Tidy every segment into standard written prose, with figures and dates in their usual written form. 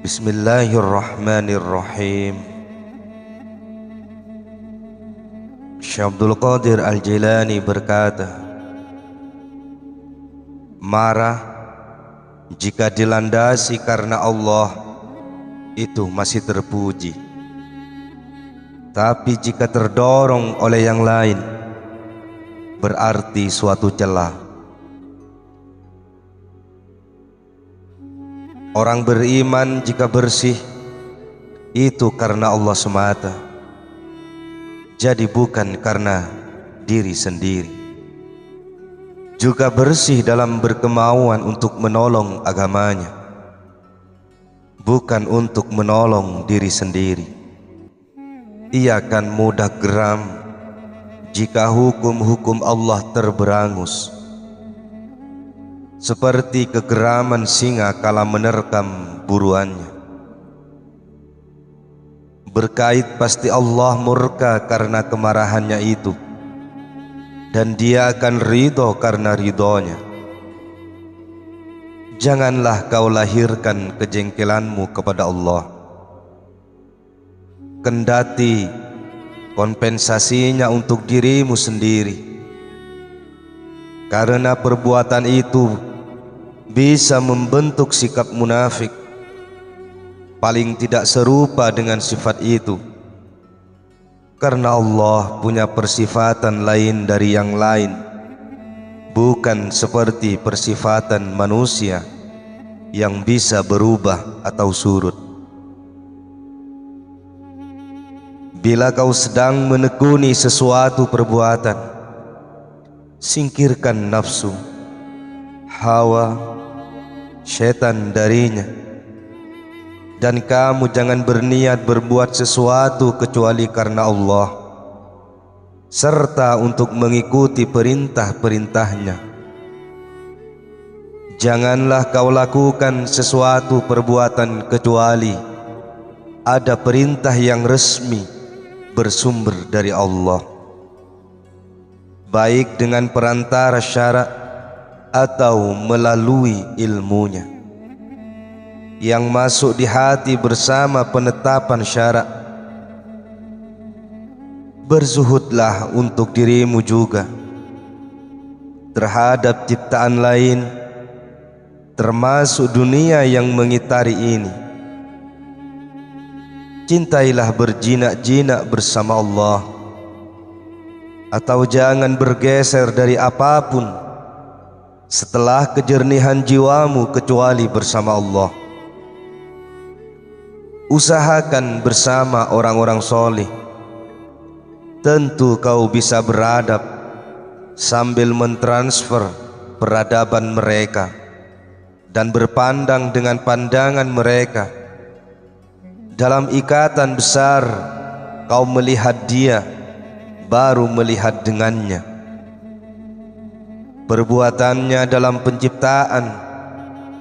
Bismillahirrahmanirrahim. Syekh Abdul Qadir Al-Jilani berkata, marah jika dilandasi karena Allah itu masih terpuji, tapi jika terdorong oleh yang lain berarti suatu celah. Orang beriman jika bersih itu karena Allah semata, jadi bukan karena diri sendiri. Juga bersih dalam berkemauan untuk menolong agamanya, bukan untuk menolong diri sendiri. Ia akan mudah geram jika hukum-hukum Allah terberangus, seperti kegeraman singa kala menerkam buruannya. Berkait pasti Allah murka karena kemarahannya itu, dan Dia akan ridho karena ridhonya. Janganlah kau lahirkan kejengkelanmu kepada Allah, kendati kompensasinya untuk dirimu sendiri, karena perbuatan itu bisa membentuk sikap munafik. Paling tidak serupa dengan sifat itu, karena Allah punya persifatan lain dari yang lain, bukan seperti persifatan manusia yang bisa berubah atau surut. Bila kau sedang menekuni sesuatu perbuatan, singkirkan nafsu, hawa, syaitan darinya, dan kamu jangan berniat berbuat sesuatu kecuali karena Allah, serta untuk mengikuti perintah-perintahnya. Janganlah kau lakukan sesuatu perbuatan kecuali ada perintah yang resmi bersumber dari Allah, baik dengan perantara syarak atau melalui ilmunya yang masuk di hati bersama penetapan syarak. Berzuhudlah untuk dirimu juga terhadap ciptaan lain, termasuk dunia yang mengitari ini. Cintailah berjinak-jinak bersama Allah, atau jangan bergeser dari apapun setelah kejernihan jiwamu kecuali bersama Allah. Usahakan bersama orang-orang soleh, tentu kau bisa beradab sambil mentransfer peradaban mereka dan berpandang dengan pandangan mereka. Dalam ikatan besar kau melihat dia, baru melihat dengannya. Perbuatannya dalam penciptaan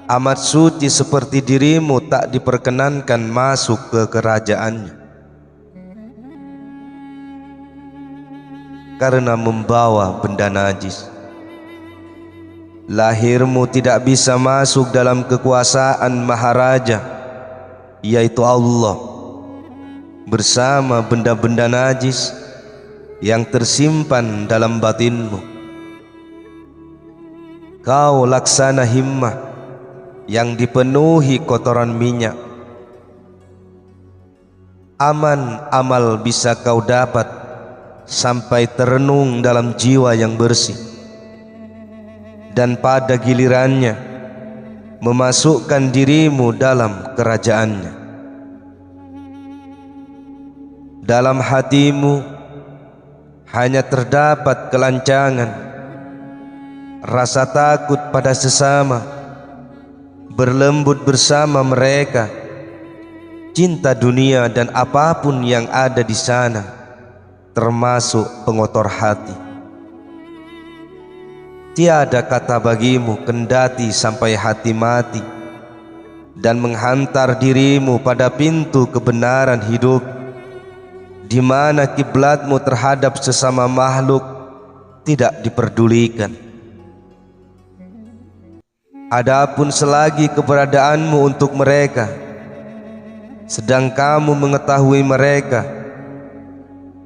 amat suci seperti dirimu tak diperkenankan masuk ke kerajaannya, karena membawa benda najis. Lahirmu tidak bisa masuk dalam kekuasaan Maharaja, yaitu Allah, bersama benda-benda najis yang tersimpan dalam batinmu. Kau laksana himmah yang dipenuhi kotoran minyak. Aman amal bisa kau dapat sampai terenung dalam jiwa yang bersih, dan pada gilirannya memasukkan dirimu dalam kerajaannya. Dalam hatimu hanya terdapat kelancangan, rasa takut pada sesama, berlembut bersama mereka, cinta dunia dan apapun yang ada di sana, termasuk pengotor hati. Tiada kata bagimu kendati sampai hati mati dan menghantar dirimu pada pintu kebenaran hidup, di mana kiblatmu terhadap sesama makhluk tidak diperdulikan. Adapun selagi keberadaanmu untuk mereka sedang kamu mengetahui mereka,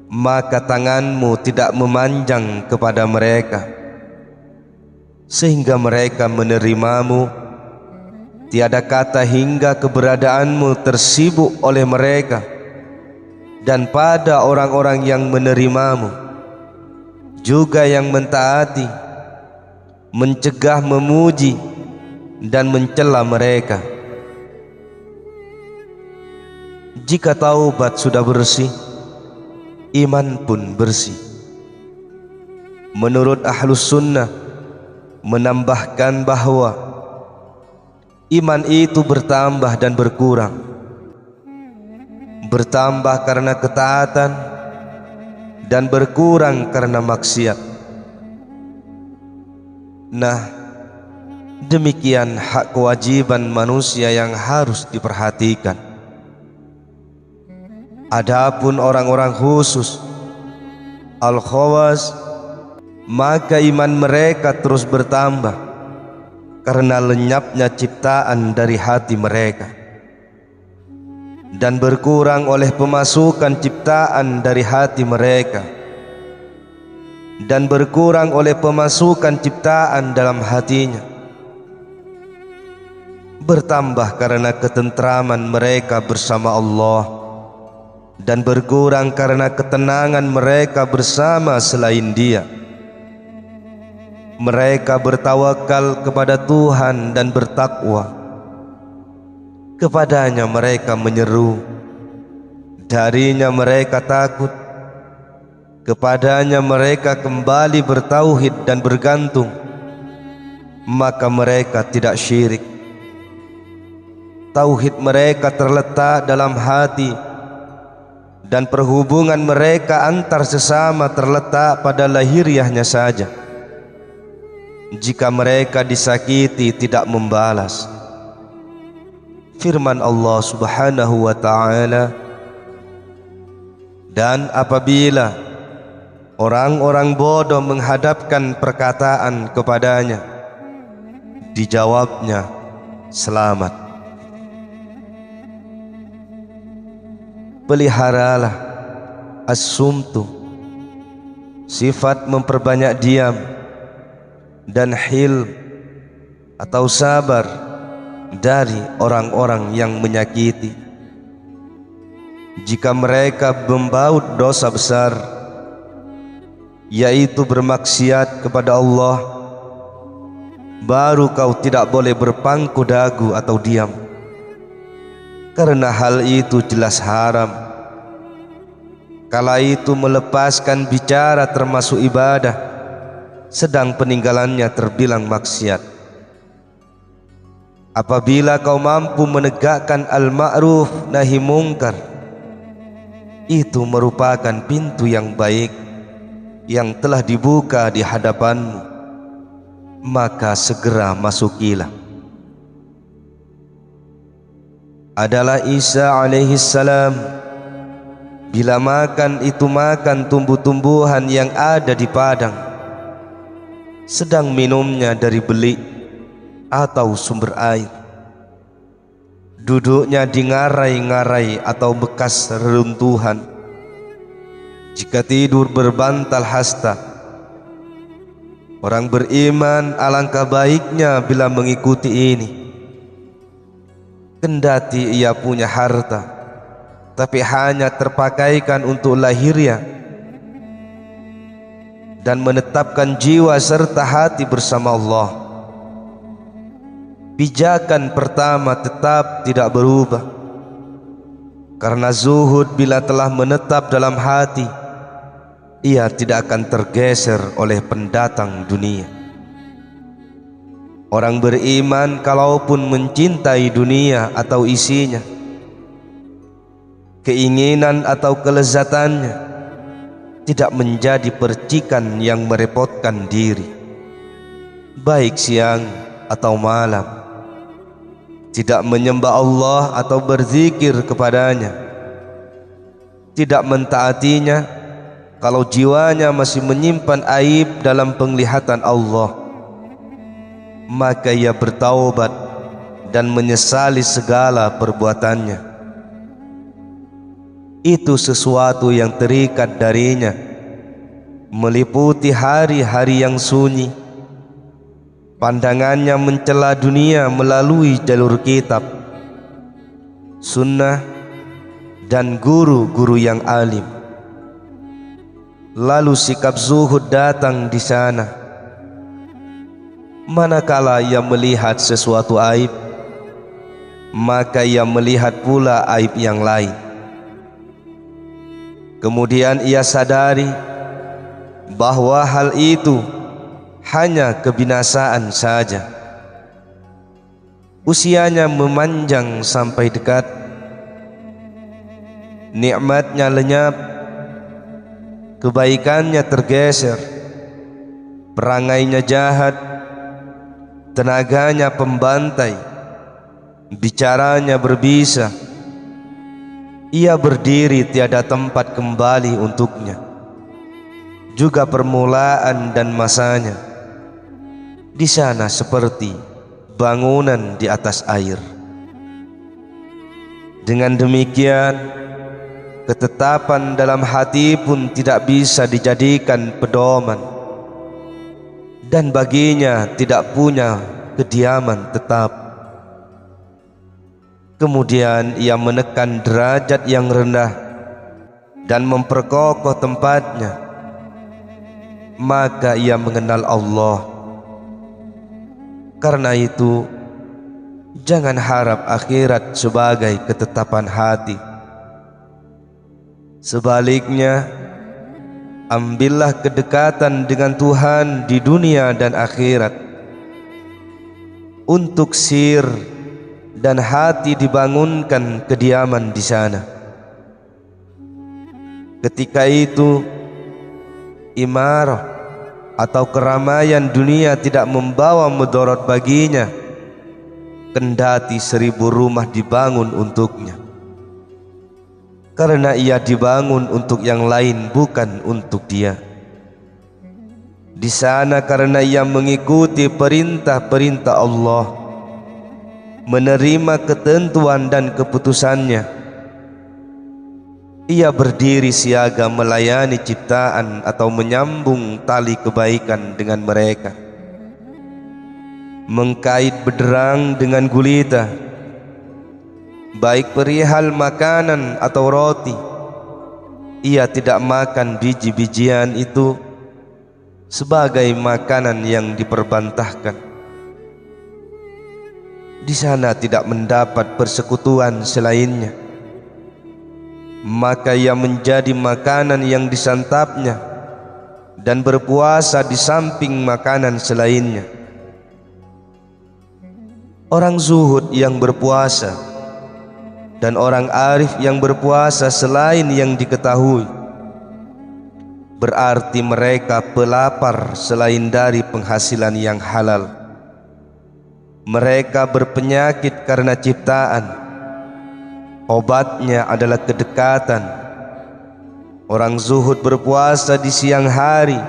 maka tanganmu tidak memanjang kepada mereka, sehingga mereka menerimamu. Tiada kata hingga keberadaanmu tersibuk oleh mereka, dan pada orang-orang yang menerimamu juga yang mentaati, mencegah, memuji, dan mencela mereka. Jika taubat sudah bersih, iman pun bersih. Menurut Ahlus Sunnah menambahkan bahwa iman itu bertambah dan berkurang. Bertambah karena ketaatan dan berkurang karena maksiat. Nah, demikian hak kewajiban manusia yang harus diperhatikan. Adapun orang-orang khusus al-khawas, maka iman mereka terus bertambah karena lenyapnya ciptaan dari hati mereka, dan berkurang oleh pemasukan ciptaan dari hati mereka, dan berkurang oleh pemasukan ciptaan dalam hatinya. Bertambah karena ketentraman mereka bersama Allah, dan berkurang karena ketenangan mereka bersama selain Dia. Mereka bertawakal kepada Tuhan dan bertakwa. Kepadanya mereka menyeru, darinya mereka takut, kepadanya mereka kembali bertauhid dan bergantung, maka mereka tidak syirik. Tauhid mereka terletak dalam hati, dan perhubungan mereka antar sesama terletak pada lahiriahnya saja. Jika mereka disakiti tidak membalas. Firman Allah Subhanahu wa ta'ala, dan apabila orang-orang bodoh menghadapkan perkataan kepadanya, dijawabnya, selamat. Peliharalah as-sumtu, sifat memperbanyak diam, dan hilm atau sabar dari orang-orang yang menyakiti. Jika mereka membaut dosa besar, yaitu bermaksiat kepada Allah, baru kau tidak boleh berpangku dagu atau diam, karena hal itu jelas haram. Kala itu melepaskan bicara termasuk ibadah, sedang peninggalannya terbilang maksiat. Apabila kau mampu menegakkan al-ma'ruf nahi mungkar, itu merupakan pintu yang baik yang telah dibuka di hadapanmu, maka segera masukilah. Adalah Isa alaihissalam, bila makan itu makan tumbuh-tumbuhan yang ada di padang, sedang minumnya dari belik atau sumber air. Duduknya di ngarai-ngarai atau bekas reruntuhan. Jika tidur berbantal hasta. Orang beriman alangkah baiknya bila mengikuti ini. Kendati ia punya harta, tapi hanya terpakaikan untuk lahiriah dan menetapkan jiwa serta hati bersama Allah. Pijakan pertama tetap tidak berubah, karena zuhud bila telah menetap dalam hati, ia tidak akan tergeser oleh pendatang dunia. Orang beriman kalaupun mencintai dunia atau isinya, keinginan atau kelezatannya tidak menjadi percikan yang merepotkan diri, baik siang atau malam. Tidak menyembah Allah atau berzikir kepadanya, tidak mentaatinya kalau jiwanya masih menyimpan aib dalam penglihatan Allah, maka ia bertaubat dan menyesali segala perbuatannya. itu sesuatu yang terikat darinya, meliputi hari-hari yang sunyi. Pandangannya mencela dunia melalui jalur kitab, sunnah, dan guru-guru yang alim. Lalu sikap zuhud datang di sana. Manakala ia melihat sesuatu aib, maka ia melihat pula aib yang lain. Kemudian ia sadari bahwa hal itu hanya kebinasaan saja. Usianya memanjang sampai dekat, nikmatnya lenyap, kebaikannya tergeser, perangainya jahat, tenaganya pembantai, bicaranya berbisa. Ia berdiri tiada tempat kembali untuknya, juga permulaan dan masanya di sana seperti bangunan di atas air. Dengan demikian, ketetapan dalam hati pun tidak bisa dijadikan pedoman, dan baginya tidak punya kediaman tetap. Kemudian ia menekan derajat yang rendah dan memperkokoh tempatnya, maka ia mengenal Allah. Karena itu, jangan harap akhirat sebagai ketetapan hati. Sebaliknya, ambillah kedekatan dengan Tuhan di dunia dan akhirat, untuk sir dan hati dibangunkan kediaman di sana. Ketika itu, imarah atau keramaian dunia tidak membawa mudarat baginya, kendati 1000 rumah dibangun untuknya, karena ia dibangun untuk yang lain, bukan untuk dia. Di sana karena ia mengikuti perintah-perintah Allah, menerima ketentuan dan keputusannya, ia berdiri siaga melayani ciptaan atau menyambung tali kebaikan dengan mereka, mengkait bederang dengan gulita, baik perihal makanan atau roti. Ia tidak makan biji-bijian itu sebagai makanan yang diperbantahkan. Di sana tidak mendapat persekutuan selainnya, maka ia menjadi makanan yang disantapnya dan berpuasa di samping makanan selainnya. Orang zuhud yang berpuasa dan orang arif yang berpuasa selain yang diketahui, berarti mereka pelapar selain dari penghasilan yang halal. Mereka berpenyakit karena ciptaan, obatnya adalah kedekatan. Orang zuhud berpuasa di siang hari,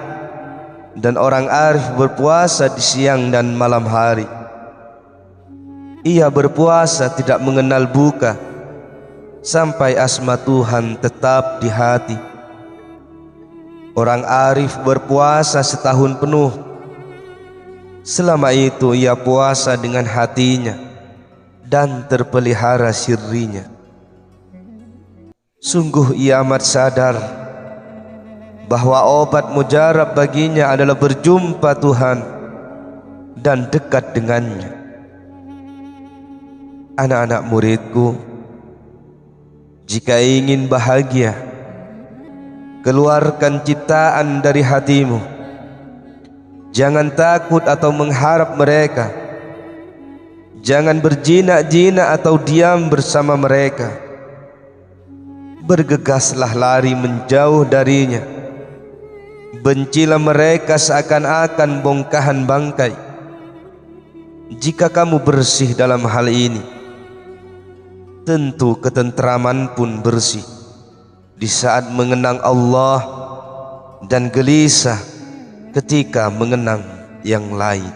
dan orang arif berpuasa di siang dan malam hari. Ia berpuasa tidak mengenal buka, sampai asma Tuhan tetap di hati. Orang arif berpuasa setahun penuh. Selama itu ia puasa dengan hatinya dan terpelihara sirrinya. Sungguh ia amat sadar bahwa obat mujarab baginya adalah berjumpa Tuhan dan dekat dengannya. Anak-anak muridku, jika ingin bahagia, keluarkan ciptaan dari hatimu. Jangan takut atau mengharap mereka. Jangan berjinak-jinak atau diam bersama mereka. Bergegaslah lari menjauh darinya. Bencilah mereka seakan-akan bongkahan bangkai. Jika kamu bersih dalam hal ini, tentu ketentraman pun bersih di saat mengenang Allah dan gelisah ketika mengenang yang lain.